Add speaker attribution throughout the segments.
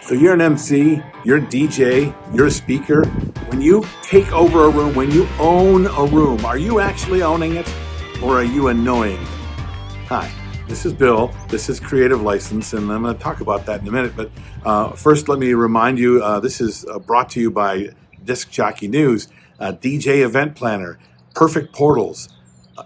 Speaker 1: So you're an MC, you're a DJ, you're a speaker. When you take over a room, when you own a room, are you actually owning it or are you annoying? Hi, this is Bill. This is Creative License, and I'm going to talk about that in a minute. But first, let me remind you, this is brought to you by Disc Jockey News, DJ Event Planner, Perfect Portals,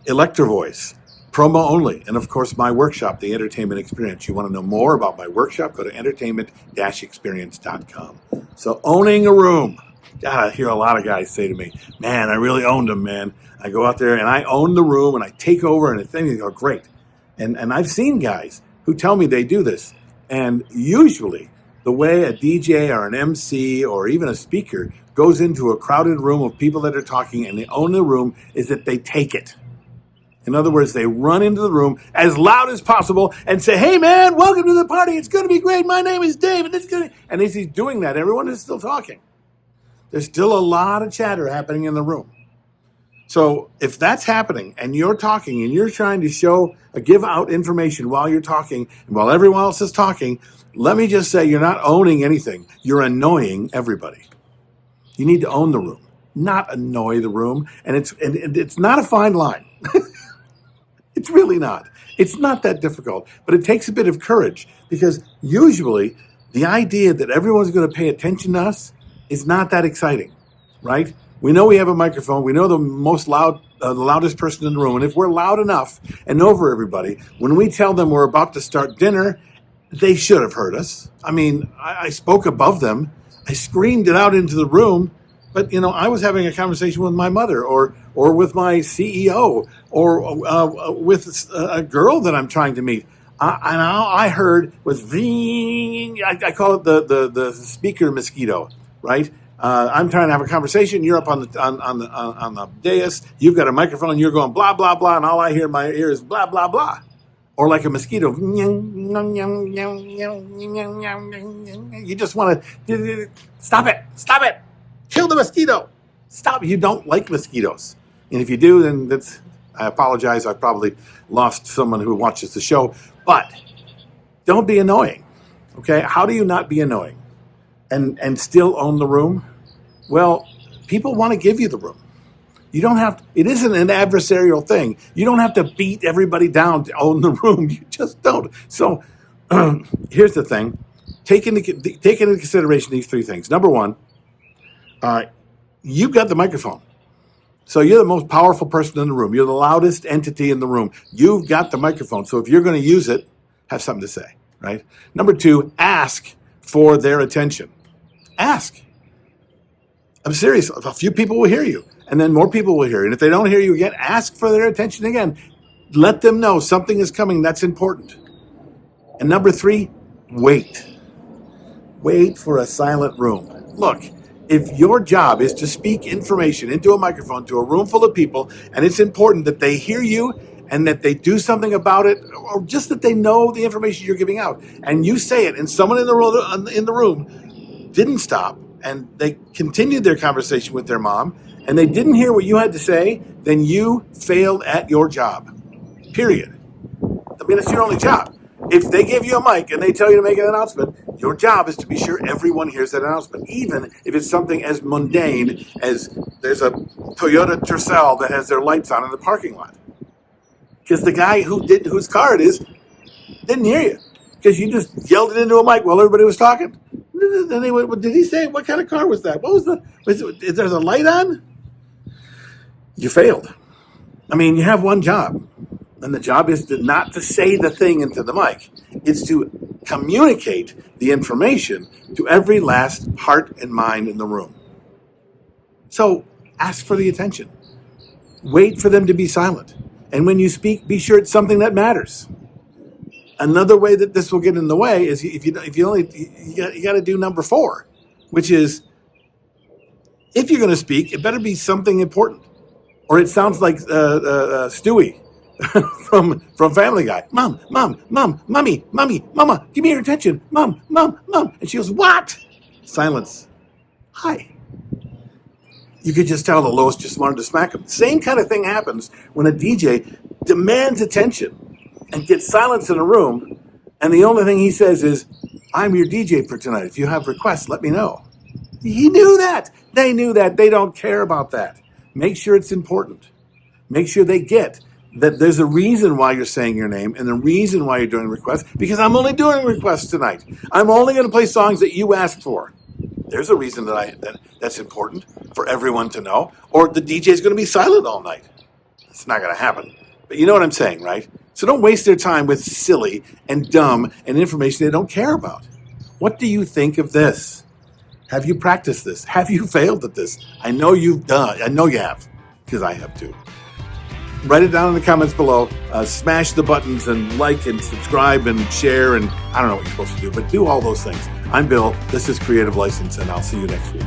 Speaker 1: Electro Voice, Promo Only, and of course my workshop, The Entertainment Experience. You want to know more about my workshop, go to entertainment-experience.com. So owning a room. God, I hear a lot of guys say to me, man, I really owned them, man. I go out there and I own the room and I take over and things go great. And I've seen guys who tell me they do this. And usually the way a DJ or an MC or even a speaker goes into a crowded room of people that are talking and they own the room is that they take it. In other words, they run into the room as loud as possible and say, hey, man, welcome to the party. It's going to be great. My name is Dave. And as he's doing that, everyone is still talking. There's still a lot of chatter happening in the room. So if that's happening and you're talking and you're trying to give out information while you're talking and while everyone else is talking, let me just say you're not owning anything. You're annoying everybody. You need to own the room, not annoy the room. And it's not a fine line. It's really not. It's not that difficult, but it takes a bit of courage because usually the idea that everyone's going to pay attention to us is not that exciting, right? We know we have a microphone. We know the loudest person in the room. And if we're loud enough and over everybody, when we tell them we're about to start dinner, they should have heard us. I mean, I spoke above them. I screamed it out into the room. But, I was having a conversation with my mother or with my CEO or with a girl that I'm trying to meet. And I heard with I call it the speaker mosquito, right? I'm trying to have a conversation. You're up on the dais. You've got a microphone and you're going blah, blah, blah. And all I hear in my ear is blah, blah, blah. Or like a mosquito. You just want to stop it. Stop it. Kill the mosquito. Stop. You don't like mosquitoes. And if you do, then I apologize. I've probably lost someone who watches the show. But don't be annoying. Okay? How do you not be annoying and still own the room? Well, people want to give you the room. You don't have to, it isn't an adversarial thing. You don't have to beat everybody down to own the room. You just don't. So here's the thing. Take into consideration these three things. Number one, you've got the microphone. So you're the most powerful person in the room. You're the loudest entity in the room. You've got the microphone. So if you're going to use it, have something to say, right? Number two, ask for their attention. Ask. I'm serious. A few people will hear you, and then more people will hear you. And if they don't hear you again, ask for their attention again. Let them know something is coming that's important. And number three, wait. Wait for a silent room. Look, if your job is to speak information into a microphone to a room full of people, and it's important that they hear you and that they do something about it, or just that they know the information you're giving out, and you say it, and someone in the room didn't stop, and they continued their conversation with their mom, and they didn't hear what you had to say, then you failed at your job. Period. I mean, it's your only job. If they give you a mic and they tell you to make an announcement, your job is to be sure everyone hears that announcement, even if it's something as mundane as there's a Toyota Tercel that has their lights on in the parking lot. Because the guy whose car it is didn't hear you because you just yelled it into a mic while everybody was talking. Then they went, what did he say? What kind of car was that? Is there a light on? You failed. I mean, you have one job. And the job is not to say the thing into the mic. It's to communicate the information to every last heart and mind in the room. So ask for the attention. Wait for them to be silent. And when you speak, be sure it's something that matters. Another way that this will get in the way is you got to do number 4, which is if you're going to speak, it better be something important. Or it sounds like Stewie. from Family Guy. Mom, mommy, mama, give me your attention. Mom. And she goes, what? Silence. Hi. You could just tell the Lois just wanted to smack him. Same kind of thing happens when a DJ demands attention and gets silence in a room, and the only thing he says is, I'm your DJ for tonight. If you have requests, let me know. He knew that. They knew that. They don't care about that. Make sure it's important. Make sure they get that there's a reason why you're saying your name and the reason why you're doing requests, because I'm only doing requests tonight. I'm only going to play songs that you asked for. There's a reason that's important for everyone to know, or the DJ is going to be silent all night. It's not going to happen. But you know what I'm saying, right? So don't waste their time with silly and dumb and information they don't care about. What do you think of this? Have you practiced this? Have you failed at this? I know you've done. I know you have, because I have too. Write it down in the comments below. Smash the buttons and like and subscribe and share, and I don't know what you're supposed to do, but do all those things. I'm Bill. This is Creative License, and I'll see you next week.